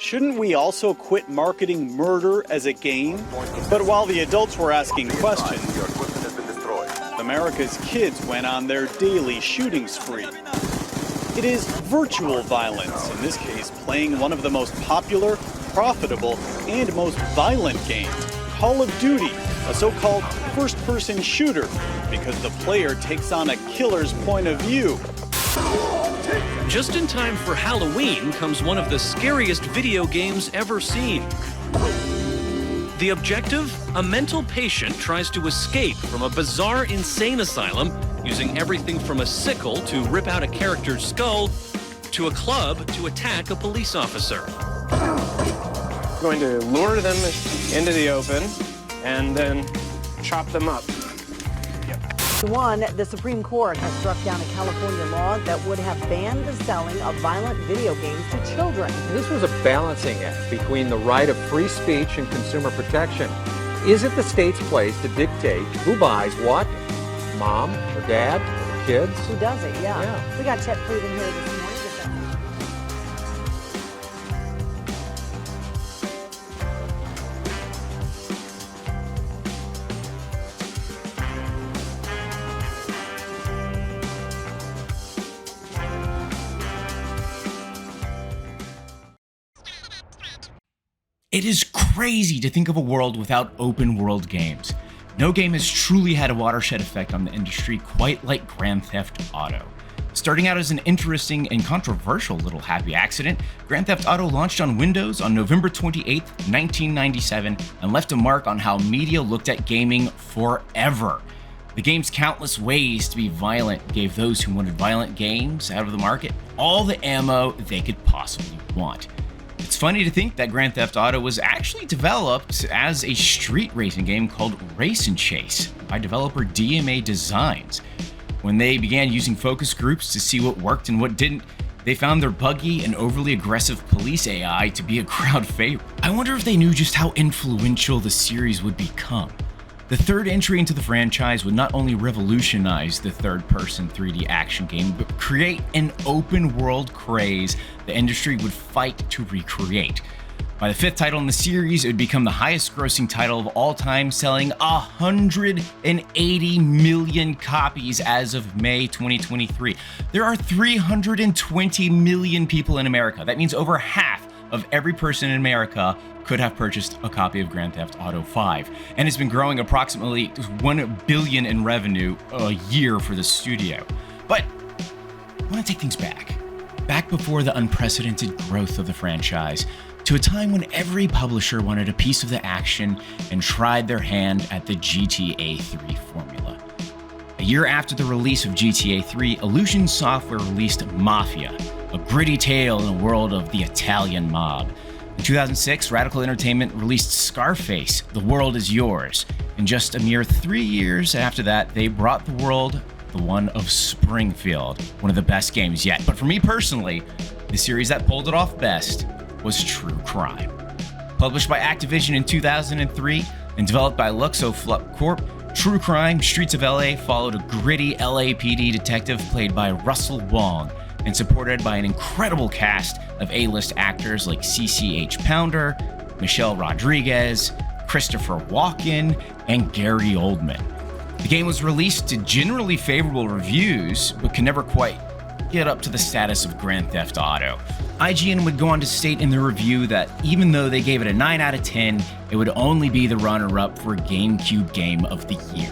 shouldn't we also quit marketing murder as a game? But while the adults were asking questions, America's kids went on their daily shooting spree. It is virtual violence, in this case playing one of the most popular, profitable, and most violent games, Call of Duty, a so-called first-person shooter, because the player takes on a killer's point of view. Just in time for Halloween comes one of the scariest video games ever seen. The objective? A mental patient tries to escape from a bizarre insane asylum using everything from a sickle to rip out a character's skull to a club to attack a police officer. Going to lure them into the open and then chop them up. The Supreme Court has struck down a California law that would have banned the selling of violent video games to children. This was a balancing act between the right of free speech and consumer protection. Is it the state's place to dictate who buys what? Mom or dad or kids? Who does it? Yeah. We got Chet Proven here this morning. It is crazy to think of a world without open world games. No game has truly had a watershed effect on the industry quite like Grand Theft Auto. Starting out as an interesting and controversial little happy accident, Grand Theft Auto launched on Windows on November 28, 1997, and left a mark on how media looked at gaming forever. The game's countless ways to be violent gave those who wanted violent games out of the market all the ammo they could possibly want. It's funny to think that Grand Theft Auto was actually developed as a street racing game called Race and Chase by developer DMA Designs. When they began using focus groups to see what worked and what didn't, they found their buggy and overly aggressive police AI to be a crowd favorite. I wonder if they knew just how influential the series would become. The third entry into the franchise would not only revolutionize the third-person 3D action game, but create an open-world craze the industry would fight to recreate. By the fifth title in the series, it would become the highest-grossing title of all time, selling 180 million copies as of May 2023. There are 320 million people in America. That means over half of every person in America could have purchased a copy of Grand Theft Auto 5, and it's been growing approximately $1 billion in revenue a year for the studio. But I want to take things back before the unprecedented growth of the franchise, to a time when every publisher wanted a piece of the action and tried their hand at the GTA 3 formula. A year after the release of GTA 3, Illusion Software released Mafia, a gritty tale in a world of the Italian mob. In 2006, Radical Entertainment released Scarface, The World Is Yours. And just a mere 3 years after that, they brought the world the one of Springfield, one of the best games yet. But for me personally, the series that pulled it off best was True Crime. Published by Activision in 2003 and developed by Luxoflux Corp, True Crime Streets of LA followed a gritty LAPD detective played by Russell Wong and supported by an incredible cast of A-list actors like CCH Pounder, Michelle Rodriguez, Christopher Walken, and Gary Oldman. The game was released to generally favorable reviews, but could never quite get up to the status of Grand Theft Auto. IGN would go on to state in the review that even though they gave it a 9 out of 10, it would only be the runner-up for GameCube Game of the Year.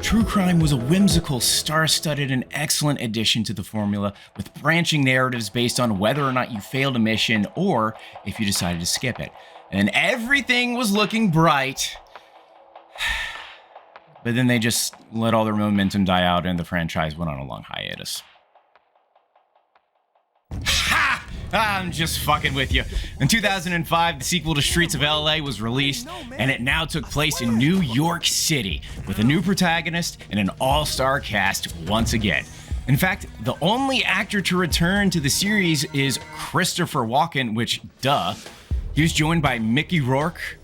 True Crime was a whimsical, star-studded, and excellent addition to the formula, with branching narratives based on whether or not you failed a mission or if you decided to skip it. And everything was looking bright. But then they just let all their momentum die out and the franchise went on a long hiatus. Ha! I'm just fucking with you. In 2005, the sequel to Streets of LA was released, and it now took place in New York City, with a new protagonist and an all-star cast once again. In fact, the only actor to return to the series is Christopher Walken, which, duh. He was joined by Mickey Rourke,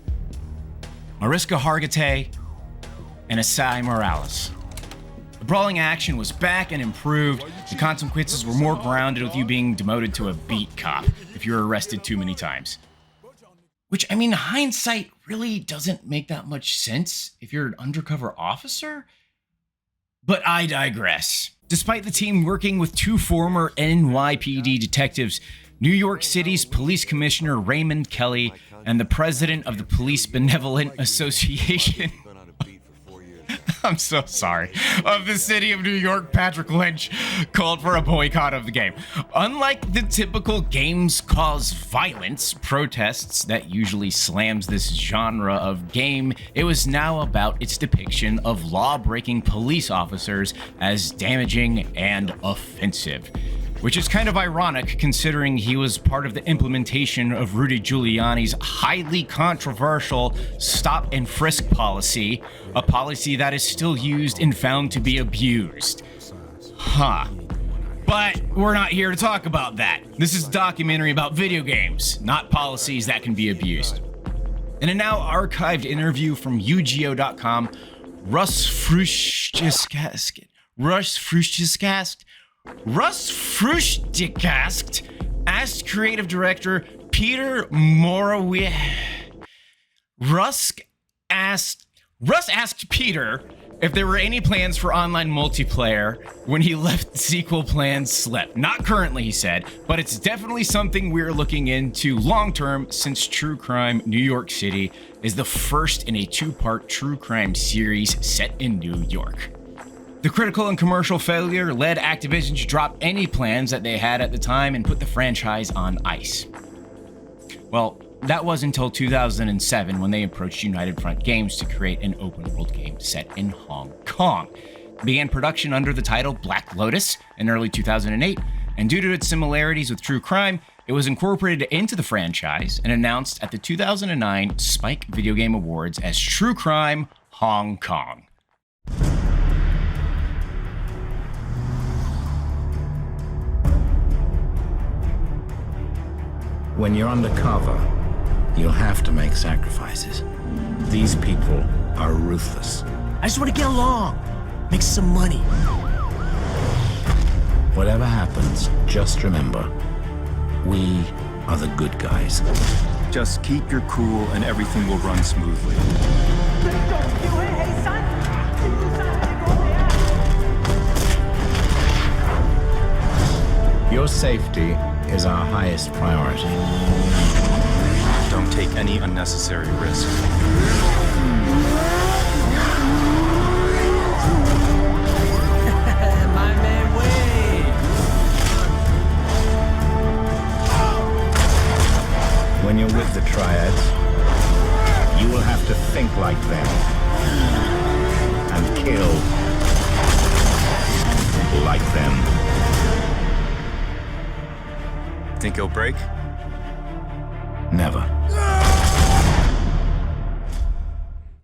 Mariska Hargitay, and Asai Morales. The brawling action was back and improved. The consequences were more grounded, with you being demoted to a beat cop if you were arrested too many times. Which, I mean, hindsight really doesn't make that much sense if you're an undercover officer. But I digress. Despite the team working with two former NYPD detectives, New York City's police commissioner Raymond Kelly and the president of the Police Benevolent Association, I'm so sorry, of the city of New York, Patrick Lynch, called for a boycott of the game. Unlike the typical games cause violence protests that usually slams this genre of game, it was now about its depiction of law-breaking police officers as damaging and offensive. Which is kind of ironic considering he was part of the implementation of Rudy Giuliani's highly controversial stop and frisk policy, a policy that is still used and found to be abused. But we're not here to talk about that. This is a documentary about video games, not policies that can be abused. In a now archived interview from UGO.com, Russ Frushtigast asked creative director Peter Morawitz. Russ asked Peter if there were any plans for online multiplayer when he left the sequel plans slip. Not currently, he said, but it's definitely something we're looking into long-term since True Crime New York City is the first in a two-part true crime series set in New York. The critical and commercial failure led Activision to drop any plans that they had at the time and put the franchise on ice. Well, that was until 2007 when they approached United Front Games to create an open-world game set in Hong Kong. It began production under the title Black Lotus in early 2008, and due to its similarities with True Crime, it was incorporated into the franchise and announced at the 2009 Spike Video Game Awards as True Crime Hong Kong. When you're undercover, you'll have to make sacrifices. These people are ruthless. I just want to get along, make some money. Whatever happens, just remember, we are the good guys. Just keep your cool and everything will run smoothly. Your safety is our highest priority. Don't take any unnecessary risks. My man Wade. When you're with the Triads, you will have to think like them and kill like them. Think it'll break? Never.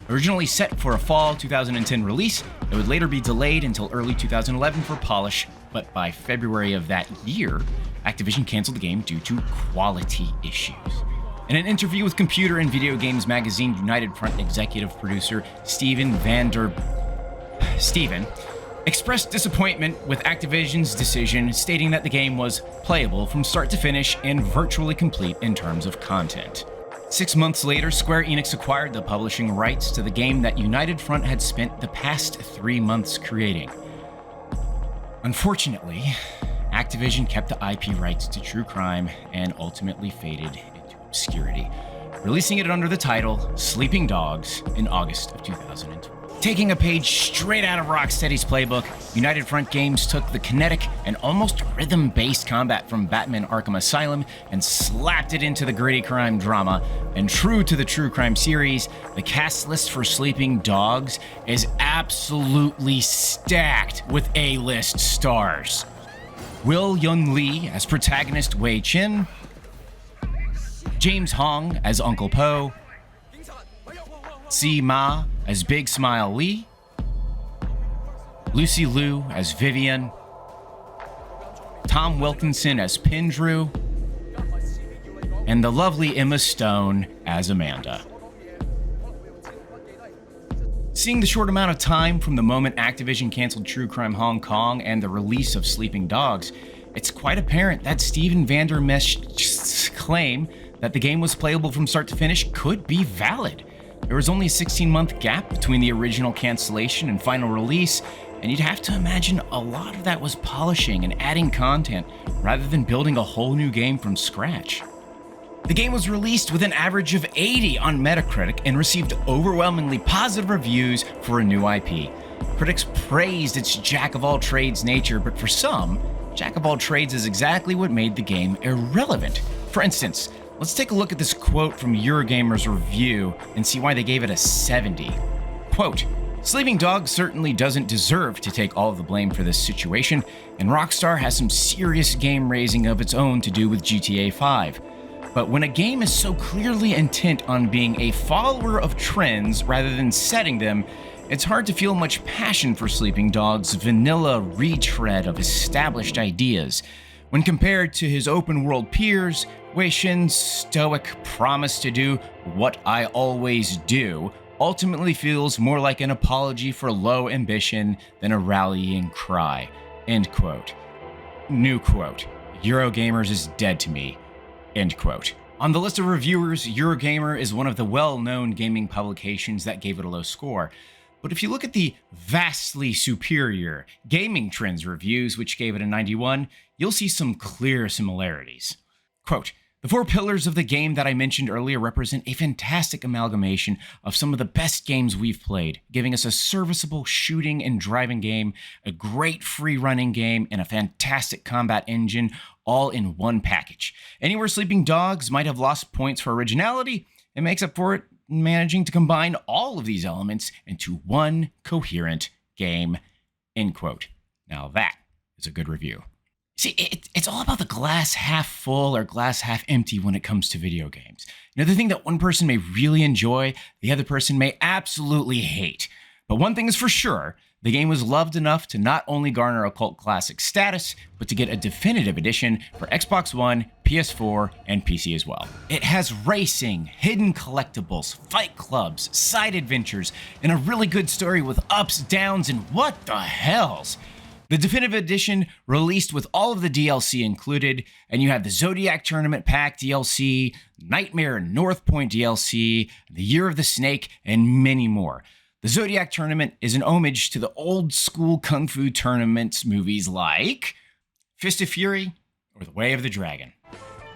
Originally set for a fall 2010 release, it would later be delayed until early 2011 for polish, but by February of that year, Activision canceled the game due to quality issues. In an interview with Computer and Video Games Magazine, United Front executive producer Steven expressed disappointment with Activision's decision, stating that the game was playable from start to finish and virtually complete in terms of content. 6 months later, Square Enix acquired the publishing rights to the game that United Front had spent the past 3 months creating. Unfortunately, Activision kept the IP rights to True Crime and ultimately faded into obscurity, releasing it under the title Sleeping Dogs in August of 2012. Taking a page straight out of Rocksteady's playbook, United Front Games took the kinetic and almost rhythm-based combat from Batman Arkham Asylum and slapped it into the gritty crime drama. And true to the True Crime series, the cast list for Sleeping Dogs is absolutely stacked with A-list stars. Will Young Lee as protagonist Wei Chin, James Hong as Uncle Po, Si Ma as Big Smile Lee, Lucy Liu as Vivian, Tom Wilkinson as Pindrew, and the lovely Emma Stone as Amanda. Seeing the short amount of time from the moment Activision canceled True Crime Hong Kong and the release of Sleeping Dogs, it's quite apparent that Steven Vandermesch's claim that the game was playable from start to finish could be valid. There was only a 16-month gap between the original cancellation and final release, and you'd have to imagine a lot of that was polishing and adding content rather than building a whole new game from scratch. The game was released with an average of 80 on Metacritic and received overwhelmingly positive reviews for a new IP. Critics praised its jack-of-all-trades nature, but for some, jack-of-all-trades is exactly what made the game irrelevant. For instance, let's take a look at this quote from Eurogamer's review and see why they gave it a 70. Quote, "Sleeping Dogs certainly doesn't deserve to take all of the blame for this situation, and Rockstar has some serious game raising of its own to do with GTA 5. But when a game is so clearly intent on being a follower of trends rather than setting them, it's hard to feel much passion for Sleeping Dogs' vanilla retread of established ideas. When compared to his open-world peers, Wei Shin's stoic promise to do what I always do ultimately feels more like an apology for low ambition than a rallying cry." End quote. New quote, "Eurogamers is dead to me." End quote. On the list of reviewers, Eurogamer is one of the well-known gaming publications that gave it a low score. But if you look at the vastly superior Gaming Trends reviews, which gave it a 91, you'll see some clear similarities. Quote, "The four pillars of the game that I mentioned earlier represent a fantastic amalgamation of some of the best games we've played, giving us a serviceable shooting and driving game, a great free-running game, and a fantastic combat engine, all in one package. Anywhere Sleeping Dogs might have lost points for originality, it makes up for it managing to combine all of these elements into one coherent game." End quote. Now that is a good review. See, it's all about the glass half full or glass half empty when it comes to video games. You know, the thing that one person may really enjoy, the other person may absolutely hate. But one thing is for sure, the game was loved enough to not only garner a cult classic status, but to get a definitive edition for Xbox One, PS4, and PC as well. It has racing, hidden collectibles, fight clubs, side adventures, and a really good story with ups, downs, and what the hells. The definitive edition released with all of the DLC included, and you have the Zodiac Tournament Pack DLC, Nightmare North Point DLC, the Year of the Snake, and many more. The Zodiac Tournament is an homage to the old school Kung Fu tournaments movies like Fist of Fury or The Way of the Dragon.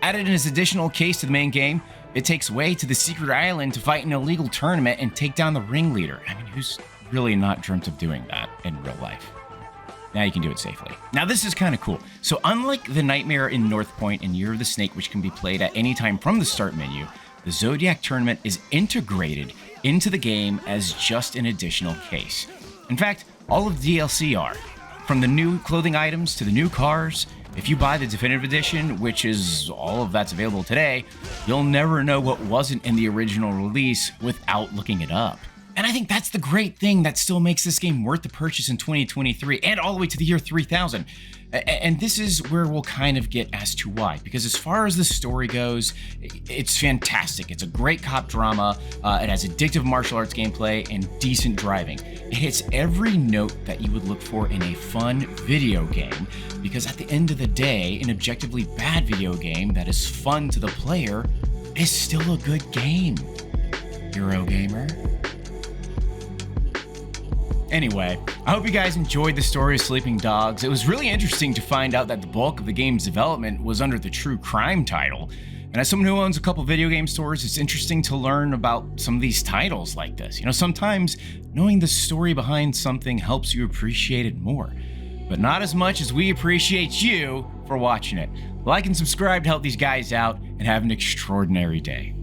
Added in as additional case to the main game, it takes Wei to the secret island to fight an illegal tournament and take down the ringleader. I mean, who's really not dreamt of doing that in real life? Now you can do it safely. Now this is kind of cool. So unlike the Nightmare in North Point and Year of the Snake, which can be played at any time from the start menu, the Zodiac Tournament is integrated into the game as just an additional case. In fact, all of the DLC are. From the new clothing items to the new cars, if you buy the Definitive Edition, which is all of that's available today, you'll never know what wasn't in the original release without looking it up. And I think that's the great thing that still makes this game worth the purchase in 2023 and all the way to the year 3000. And this is where we'll kind of get as to why. Because as far as the story goes, it's fantastic. It's a great cop drama. It has addictive martial arts gameplay and decent driving. It hits every note that you would look for in a fun video game. Because at the end of the day, an objectively bad video game that is fun to the player is still a good game. Eurogamer. Anyway, I hope you guys enjoyed the story of Sleeping Dogs. It was really interesting to find out that the bulk of the game's development was under the true crime title. And as someone who owns a couple video game stores, it's interesting to learn about some of these titles like this. You know, sometimes knowing the story behind something helps you appreciate it more. But not as much as we appreciate you for watching it. Like and subscribe to help these guys out and have an extraordinary day.